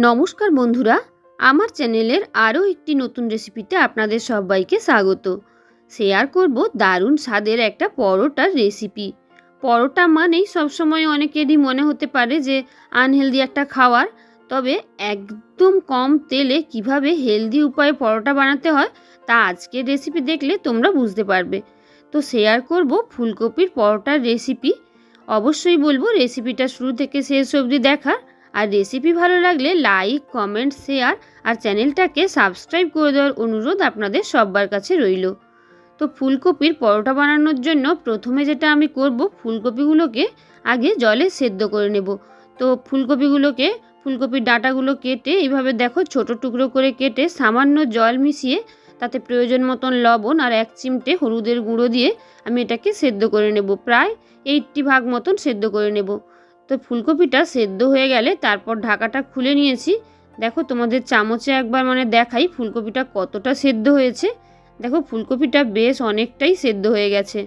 নমস্কার বন্ধুরা, আমার চ্যানেলের আরও একটি নতুন রেসিপিতে আপনাদের সবাইকে স্বাগত। শেয়ার করব দারুণ স্বাদের একটা পরোটার রেসিপি। পরোটা মানেই সবসময় অনেকেরই মনে হতে পারে যে আনহেলদি একটা খাবার, তবে একদম কম তেলে কিভাবে হেলদি উপায়ে পরোটা বানাতে হয় তা আজকের রেসিপি দেখলে তোমরা বুঝতে পারবে। তো শেয়ার করব ফুলকপির পরোটার রেসিপি। অবশ্যই বলবো রেসিপিটা শুরু থেকে শেষ অবধি দেখার। আর রেসিপি ভালো লাগলে লাইক, কমেন্ট, শেয়ার আর চ্যানেলটাকে সাবস্ক্রাইব করে দেওয়ার অনুরোধ আপনাদের সবার কাছে রইল। তো ফুলকপির পরোটা বানানোর জন্য প্রথমে যেটা আমি করব, ফুলকপিগুলোকে আগে জলে সেদ্ধ করে নেব। তো ফুলকপির ডাঁটাগুলো কেটে এইভাবে দেখো ছোট টুকরো করে কেটে সামান্য জল মিশিয়ে তাতে প্রয়োজন মতন লবণ আর 1 চিমটে হলুদের গুঁড়ো দিয়ে আমি এটাকে সেদ্ধ করে নেব। প্রায় 80% মতন সেদ্ধ করে নেব। তো ফুলকপিটা সেদ্ধ হয়ে গেলে তারপর ঢাকাটা খুলে নিয়েছি। দেখো তোমাদের চামচে একবার দেখাই ফুলকপিটা কতটা সেদ্ধ হয়েছে। দেখো ফুলকপিটা বেশ অনেকটাই সেদ্ধ হয়ে গেছে।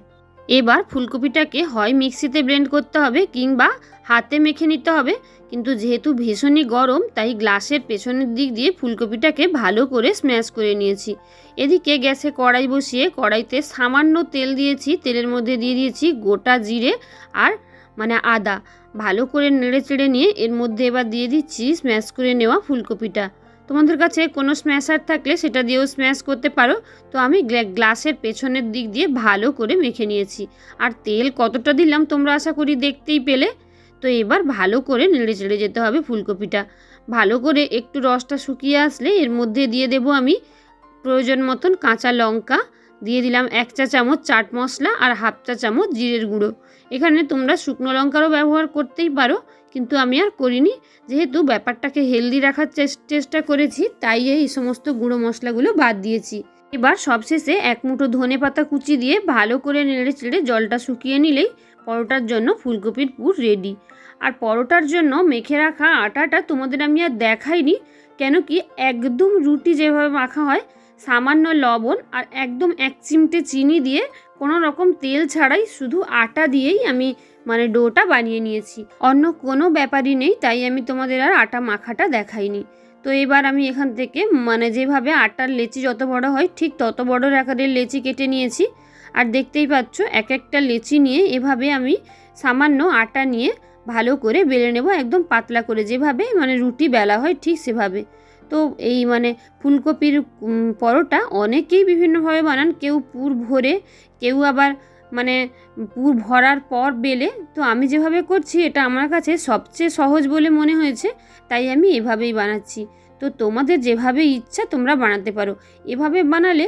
এবার ফুলকপিটাকে হয় মিক্সিতে ব্লেন্ড করতে হবে কিংবা হাতে মেখে নিতে হবে, কিন্তু যেহেতু ভীষণই গরম তাই গ্লাসের পেছনের দিক দিয়ে ফুলকপিটাকে ভালো করে স্ম্যাশ করে নিয়েছি। এদিকে গ্যাসে কড়াই বসিয়ে কড়াইতে সামান্য তেল দিয়েছি। তেলের মধ্যে দিয়ে দিয়েছি গোটা জিরে আর আদা। ভালো করে নেড়ে চেড়ে নিয়ে এর মধ্যে এবার দিয়ে দিচ্ছি স্ম্যাশ করে নেওয়া ফুলকপিটা। তোমাদের কাছে কোনো স্ম্যাশার থাকলে সেটা দিয়েও স্ম্যাশ করতে পারো। তো আমি গ্লাসের পেছনের দিক দিয়ে ভালো করে মেখে নিয়েছি। আর তেল কতটা দিলাম তোমরা আশা করি দেখতেই পেলে। তো এবার ভালো করে নেড়ে চেড়ে যেতে হবে ফুলকপিটা। ভালো করে একটু রসটা শুকিয়ে আসলে এর মধ্যে দিয়ে দেব আমি প্রয়োজন মতন কাঁচা লঙ্কা, দিয়ে দিলাম 1 চা চামচ চাট মশলা আর 1/2 চা চামচ জিরের গুঁড়ো। এখানে তোমরা শুকনো লঙ্কারও ব্যবহার করতেই পারো, কিন্তু আমি আর করিনি। যেহেতু ব্যাপারটাকে হেলদি রাখার চেষ্টা করেছি তাই এই সমস্ত গুঁড়ো মশলাগুলো বাদ দিয়েছি। এবার সবশেষে 1 মুঠো ধনেপাতা কুচি দিয়ে ভালো করে নেড়ে চেড়ে জলটা শুকিয়ে নিলেই পরোটার জন্য ফুলকপির পুর রেডি। আর পরোটার জন্য মেখে রাখা আটাটা তোমাদের আমি আর দেখাইনি, কেন কি একদম রুটি যেভাবে মাখা হয় সামান্য লবণ আর একদম 1 চিমটে চিনি দিয়ে কোনো রকম তেল ছাড়াই শুধু আটা দিয়েই আমি ডোটা বানিয়ে নিয়েছি। অন্য কোনো ব্যাপারই নেই, তাই আমি তোমাদের আর আটা মাখাটা দেখাইনি। তো এবার আমি এখান থেকে যেভাবে আটার লেচি যত বড় হয় ঠিক তত বড় আকারের লেচি কেটে নিয়েছি। আর দেখতেই পাচ্ছ এক একটা লেচি নিয়ে এভাবে আমি সামান্য আটা নিয়ে ভালো করে বেলে নেব, একদম পাতলা করে, যেভাবে রুটি বেলা হয় ঠিক সেভাবে। তো এই ফুলকপির পরোটা অনেকেই বিভিন্নভাবে বানান, কেউ পুর ভরে, কেউ আবার পুর ভরার পর বেলে। তো আমি যেভাবে করছি এটা আমার কাছে সবচেয়ে সহজ বলে মনে হয়েছে, তাই আমি এভাবেই বানাচ্ছি। তো তোমাদের যেভাবে ইচ্ছা তোমরা বানাতে পারো। এভাবে বানালে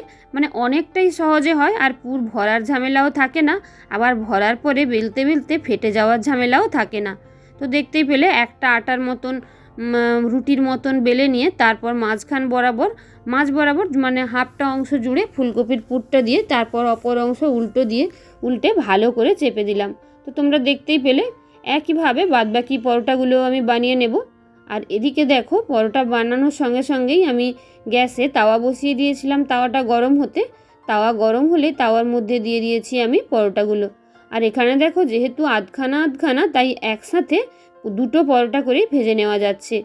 অনেকটাই সহজে হয়, আর পুর ভরার ঝামেলাও থাকে না, আবার ভরার পরে বেলতে বেলতে ফেটে যাওয়ার ঝামেলাও থাকে না। তো দেখতেই পেলে একটা আটার মতন রুটির মতন বেলে নিয়ে তারপর মাঝ বরাবর হাফটা অংশ জুড়ে ফুলকপির পুরটা দিয়ে তারপর অপর অংশ উল্টে ভালো করে চেপে দিলাম। তো তোমরা দেখতেই পেলে একইভাবে বাদবাকি পরোটাগুলো আমি বানিয়ে নেব। আর এদিকে দেখো পরোটা বানানোর সঙ্গে সঙ্গেই আমি গ্যাসে তাওয়া বসিয়ে দিয়েছিলাম। তাওয়াটা গরম হতে, তাওয়া গরম হলে তাওয়ার মধ্যে দিয়ে দিয়েছি আমি পরোটাগুলো। আর এখানে দেখো যেহেতু আধখানা তাই একসাথে দুটো পরোটা করেই ভেজে নেওয়া যাচ্ছে।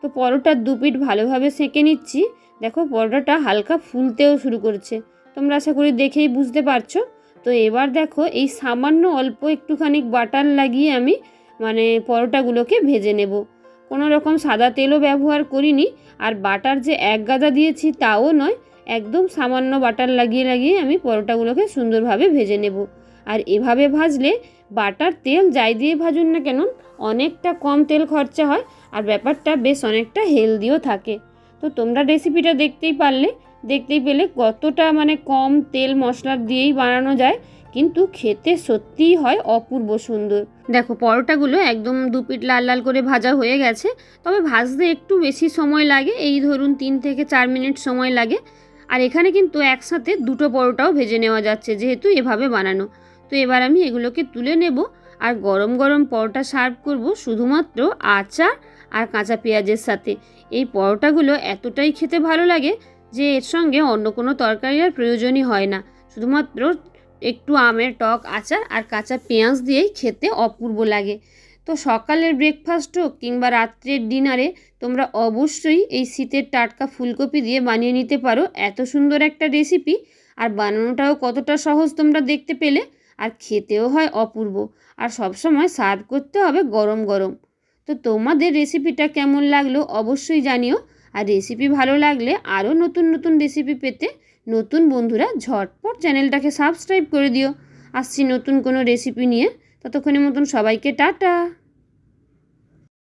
তো পরোটার দুপিঠ ভালোভাবে সেঁকে নিচ্ছি। দেখো পরোটাটা হালকা ফুলতেও শুরু করছে, তোমরা আশা করি দেখেই বুঝতে পারছো। তো এবার দেখো এই সামান্য অল্প একটুখানি বাটার লাগিয়ে আমি পরোটাগুলোকে ভেজে নেব। কোনো রকম সাদা তেলও ব্যবহার করিনি, আর বাটার যে 1 গাদা দিয়েছি তাও নয়, একদম সামান্য বাটার লাগিয়ে আমি পরোটাগুলোকে সুন্দরভাবে ভেজে নেব। আর এভাবে ভাজলে বাটার তেল যাই দিয়ে ভাজুন না কেন অনেকটা কম তেল খরচা হয়, আর ব্যাপারটা বেশ অনেকটা হেলদিও থাকে। তো তোমরা রেসিপিটা দেখতেই পেলে কতটা কম তেল মশলা দিয়েই বানানো যায়, কিন্তু খেতে সত্যিই হয় অপূর্ব সুন্দর। দেখো পরোটাগুলো একদম দুপিঠ লাল লাল করে ভাজা হয়ে গেছে, তবে ভাজতে একটু বেশি সময় লাগে, এই ধরুন 3 থেকে 4 মিনিট সময় লাগে। আর এখানে কিন্তু একসাথে দুটো পরোটাও ভেজে নেওয়া যাচ্ছে যেহেতু এভাবে বানানো। তো এবার আমি এগুলোকে তুলে নেব, আর গরম গরম পরোটা সার্ভ করব শুধুমাত্র আচার আর কাঁচা পেঁয়াজের সাথে। এই পরোটাগুলো এতটাই খেতে ভালো লাগে যে এর সঙ্গে অন্য কোনো তরকারি আর প্রয়োজনই হয় না, শুধুমাত্র একটু আমের টক আচার আর কাঁচা পেঁয়াজ দিয়েই খেতে অপূর্ব লাগে। তো সকালের ব্রেকফাস্ট হোক কিংবা রাত্রের ডিনারে তোমরা অবশ্যই এই শীতের টাটকা ফুলকপি দিয়ে বানিয়ে নিতে পারো এত সুন্দর একটা রেসিপি। আর বানানোটাও কতটা সহজ তোমরা দেখতে পেলে, আর খেতেও হয় অপূর্ব। আর সবসময় সার্ভ করতে হবে গরম গরম। তো তোমাদের রেসিপিটা কেমন লাগলো অবশ্যই জানিও। আর রেসিপি ভালো লাগলে আরও নতুন নতুন রেসিপি পেতে নতুন বন্ধুরা ঝটপট চ্যানেলটাকে সাবস্ক্রাইব করে দিও। আসছি নতুন কোনো রেসিপি নিয়ে। ততক্ষণের মতন সবাইকে টাটা।